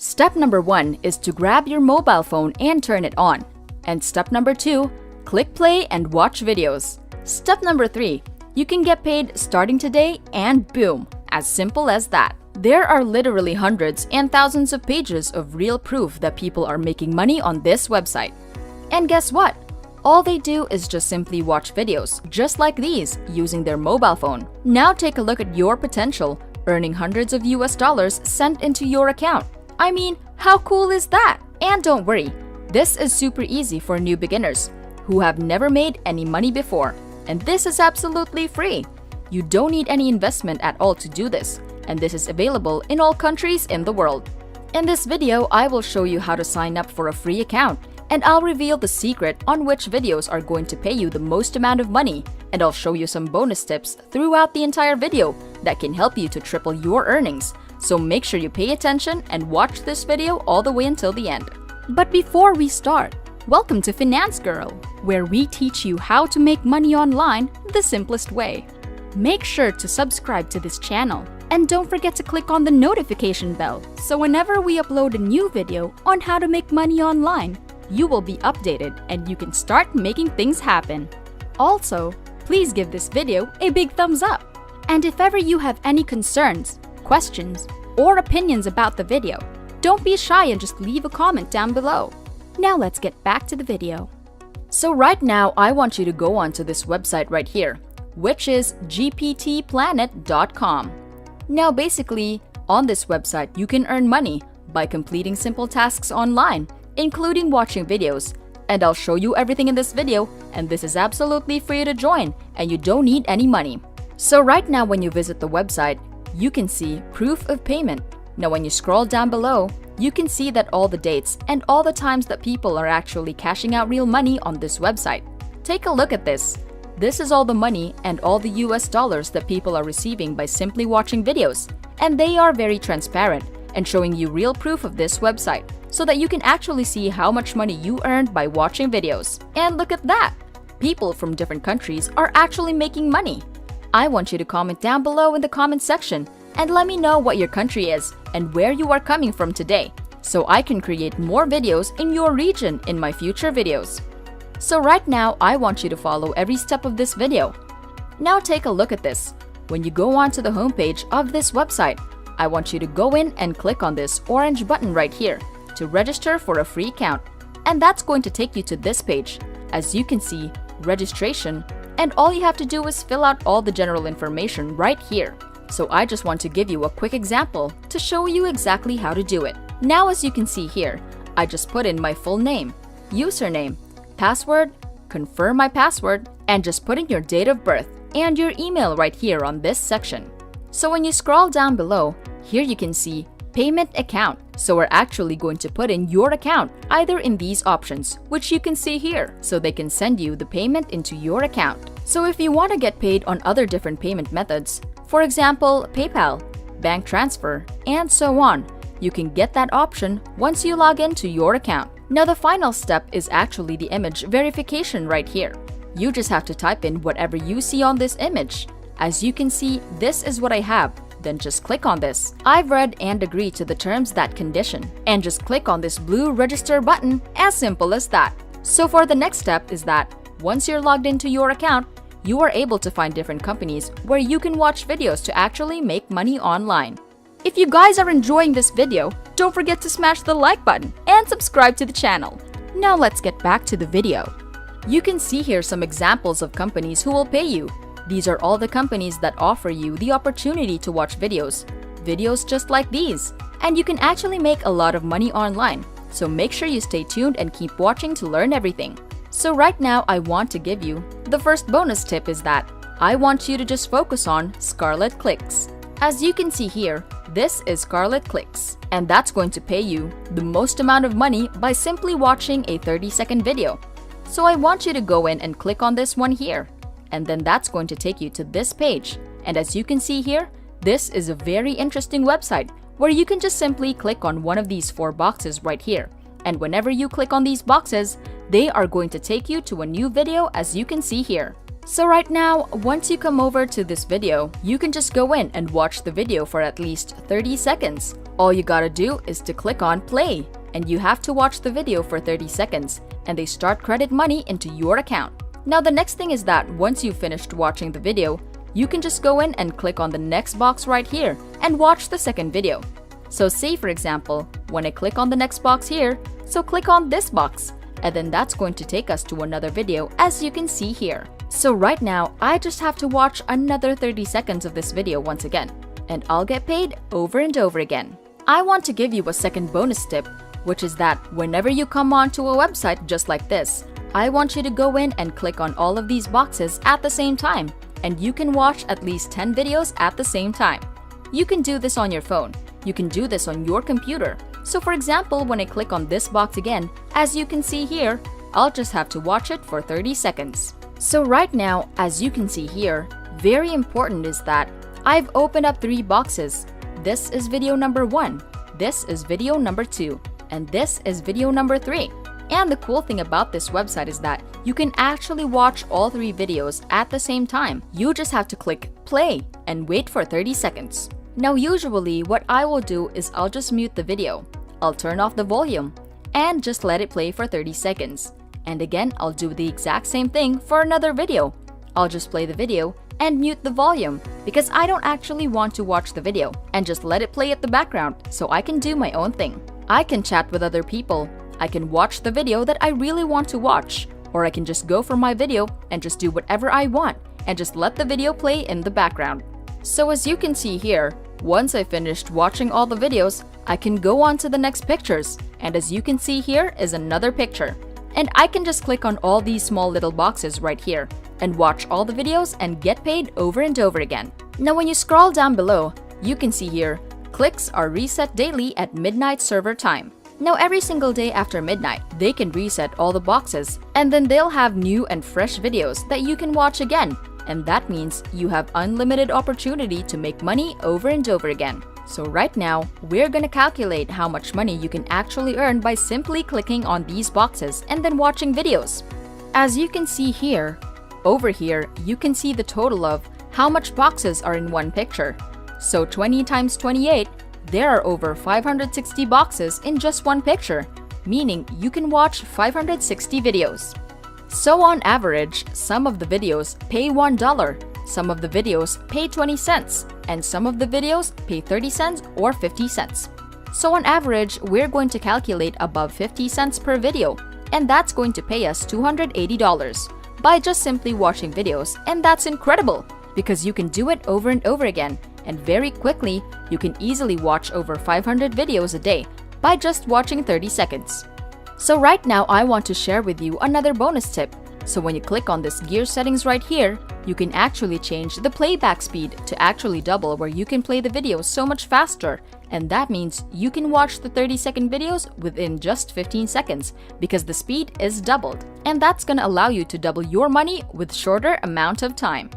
Step number 1 is to grab your mobile phone and turn it on. And step number 2, click play and watch videos. Step number 3, you can get paid starting today and boom, as simple as that. There are literally hundreds and thousands of pages of real proof that people are making money on this website. And guess what? All they do is just simply watch videos, just like these, using their mobile phone. Now take a look at your potential, earning hundreds of US dollars sent into your account. I mean, how cool is that? And don't worry, this is super easy for new beginners who have never made any money before. And this is absolutely free. You don't need any investment at all to do this. And this is available in all countries in the world. In this video, I will show you how to sign up for a free account, and I'll reveal the secret on which videos are going to pay you the most amount of money, and I'll show you some bonus tips throughout the entire video that can help you to triple your earnings. So make sure you pay attention and watch this video all the way until the end. But before we start, welcome to Finance Girl, where we teach you how to make money online the simplest way. Make sure to subscribe to this channel. And don't forget to click on the notification bell, so whenever we upload a new video on how to make money online, you will be updated and you can start making things happen. Also, please give this video a big thumbs up. And if ever you have any concerns, questions, or opinions about the video, don't be shy and just leave a comment down below. Now let's get back to the video. So right now, I want you to go onto this website right here, which is gptplanet.com. Now basically, on this website, you can earn money by completing simple tasks online, including watching videos. And I'll show you everything in this video, and this is absolutely free to join, and you don't need any money. So right now when you visit the website, you can see proof of payment. Now when you scroll down below, you can see that all the dates and all the times that people are actually cashing out real money on this website. Take a look at this. This is all the money and all the US dollars that people are receiving by simply watching videos. And they are very transparent and showing you real proof of this website so that you can actually see how much money you earned by watching videos. And look at that! People from different countries are actually making money. I want you to comment down below in the comment section and let me know what your country is and where you are coming from today, so I can create more videos in your region in my future videos. So right now, I want you to follow every step of this video. Now take a look at this. When you go onto the homepage of this website, I want you to go in and click on this orange button right here to register for a free account. And that's going to take you to this page. As you can see, registration, and all you have to do is fill out all the general information right here. So I just want to give you a quick example to show you exactly how to do it. Now as you can see here, I just put in my full name, username, password, confirm my password, and just put in your date of birth and your email right here on this section. So when you scroll down below, here you can see payment account. So we're actually going to put in your account either in these options, which you can see here, so they can send you the payment into your account. So if you want to get paid on other different payment methods, for example, PayPal, bank transfer, and so on, you can get that option once you log into your account. Now the final step is actually the image verification right here. You just have to type in whatever you see on this image. As you can see, this is what I have. Then just click on this. I've read and agreed to the terms that condition. And just click on this blue register button, as simple as that. So for the next step is that, once you're logged into your account, you are able to find different companies where you can watch videos to actually make money online. If you guys are enjoying this video, don't forget to smash the like button and subscribe to the channel. Now let's get back to the video. You can see here some examples of companies who will pay you. These are all the companies that offer you the opportunity to watch videos just like these. And you can actually make a lot of money online. So make sure you stay tuned and keep watching to learn everything. So right now I want to give you the first bonus tip is that I want you to just focus on Scarlet Clicks. As you can see here, this is Scarlet Clicks, and that's going to pay you the most amount of money by simply watching a 30-second video. So I want you to go in and click on this one here, and then that's going to take you to this page. And as you can see here, this is a very interesting website where you can just simply click on one of these 4 boxes right here. And whenever you click on these boxes, they are going to take you to a new video as you can see here. So right now, once you come over to this video, you can just go in and watch the video for at least 30 seconds. All you gotta do is to click on play, and you have to watch the video for 30 seconds, and they start credit money into your account. Now the next thing is that once you've finished watching the video, you can just go in and click on the next box right here and watch the second video. So say for example, when I click on the next box here, so click on this box, and then that's going to take us to another video as you can see here. So right now, I just have to watch another 30 seconds of this video once again, and I'll get paid over and over again. I want to give you a second bonus tip, which is that whenever you come onto a website just like this, I want you to go in and click on all of these boxes at the same time, and you can watch at least 10 videos at the same time. You can do this on your phone. You can do this on your computer. So for example, when I click on this box again, as you can see here, I'll just have to watch it for 30 seconds. So right now, as you can see here, very important is that I've opened up 3 boxes. This is video number 1, this is video number 2, and this is video number 3. And the cool thing about this website is that you can actually watch all 3 videos at the same time. You just have to click play and wait for 30 seconds. Now usually what I will do is I'll just mute the video. I'll turn off the volume and just let it play for 30 seconds. And again, I'll do the exact same thing for another video. I'll just play the video and mute the volume because I don't actually want to watch the video, and just let it play at the background so I can do my own thing. I can chat with other people, I can watch the video that I really want to watch, or I can just go for my video and just do whatever I want and just let the video play in the background. So as you can see here, once I finished watching all the videos, I can go on to the next pictures, and as you can see here is another picture. And I can just click on all these small little boxes right here and watch all the videos and get paid over and over again. Now when you scroll down below, you can see here, clicks are reset daily at midnight server time. Now every single day after midnight, they can reset all the boxes, and then they'll have new and fresh videos that you can watch again. And that means you have unlimited opportunity to make money over and over again. So right now, we're gonna calculate how much money you can actually earn by simply clicking on these boxes and then watching videos. As you can see here, over here, you can see the total of how much boxes are in one picture. So 20 times 28, there are over 560 boxes in just one picture, meaning you can watch 560 videos. So on average, some of the videos pay $1, some of the videos pay 20 cents, and some of the videos pay 30 cents or 50 cents. So on average, we're going to calculate above 50 cents per video, and that's going to pay us $280 by just simply watching videos, and that's incredible because you can do it over and over again, and very quickly, you can easily watch over 500 videos a day by just watching 30 seconds. So right now, I want to share with you another bonus tip. So when you click on this gear settings right here, you can actually change the playback speed to actually double, where you can play the video so much faster. And that means you can watch the 30-second videos within just 15 seconds because the speed is doubled. And that's gonna allow you to double your money with shorter amount of time.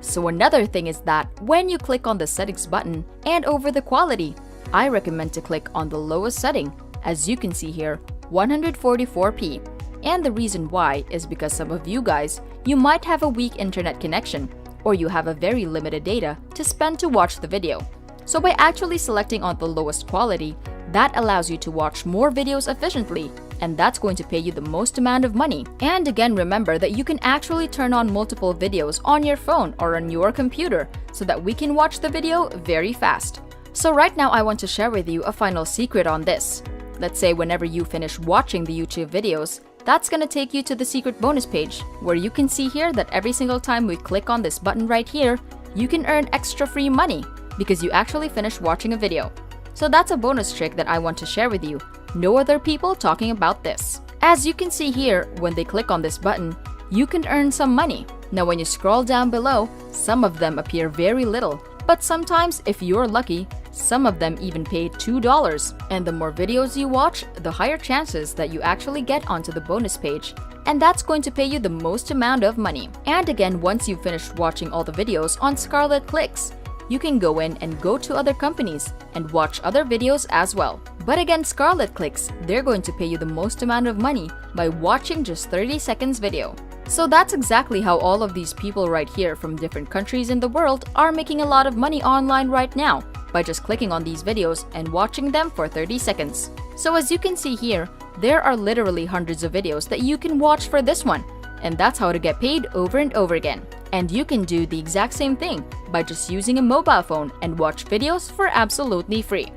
So another thing is that when you click on the settings button and over the quality, I recommend to click on the lowest setting. As you can see here, 144p. And the reason why is because some of you guys, you might have a weak internet connection, or you have a very limited data to spend to watch the video. So by actually selecting on the lowest quality, that allows you to watch more videos efficiently, and that's going to pay you the most amount of money. And again, remember that you can actually turn on multiple videos on your phone or on your computer so that we can watch the video very fast. So right now, I want to share with you a final secret on this. Let's say whenever you finish watching the YouTube videos, that's gonna take you to the secret bonus page, where you can see here that every single time we click on this button right here, you can earn extra free money because you actually finished watching a video. So that's a bonus trick that I want to share with you. No other people talking about this. As you can see here, when they click on this button, you can earn some money. Now when you scroll down below, some of them appear very little, but sometimes if you're lucky, some of them even pay $2. And the more videos you watch, the higher chances that you actually get onto the bonus page. And that's going to pay you the most amount of money. And again, once you've finished watching all the videos on Scarlet Clicks, you can go in and go to other companies and watch other videos as well. But again, Scarlet Clicks, they're going to pay you the most amount of money by watching just 30 seconds video. So that's exactly how all of these people right here from different countries in the world are making a lot of money online right now by just clicking on these videos and watching them for 30 seconds. So as you can see here, there are literally hundreds of videos that you can watch for this one, and that's how to get paid over and over again. And you can do the exact same thing by just using a mobile phone and watch videos for absolutely free.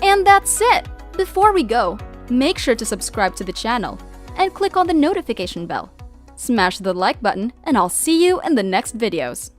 And that's it! Before we go, make sure to subscribe to the channel and click on the notification bell. Smash the like button and I'll see you in the next videos.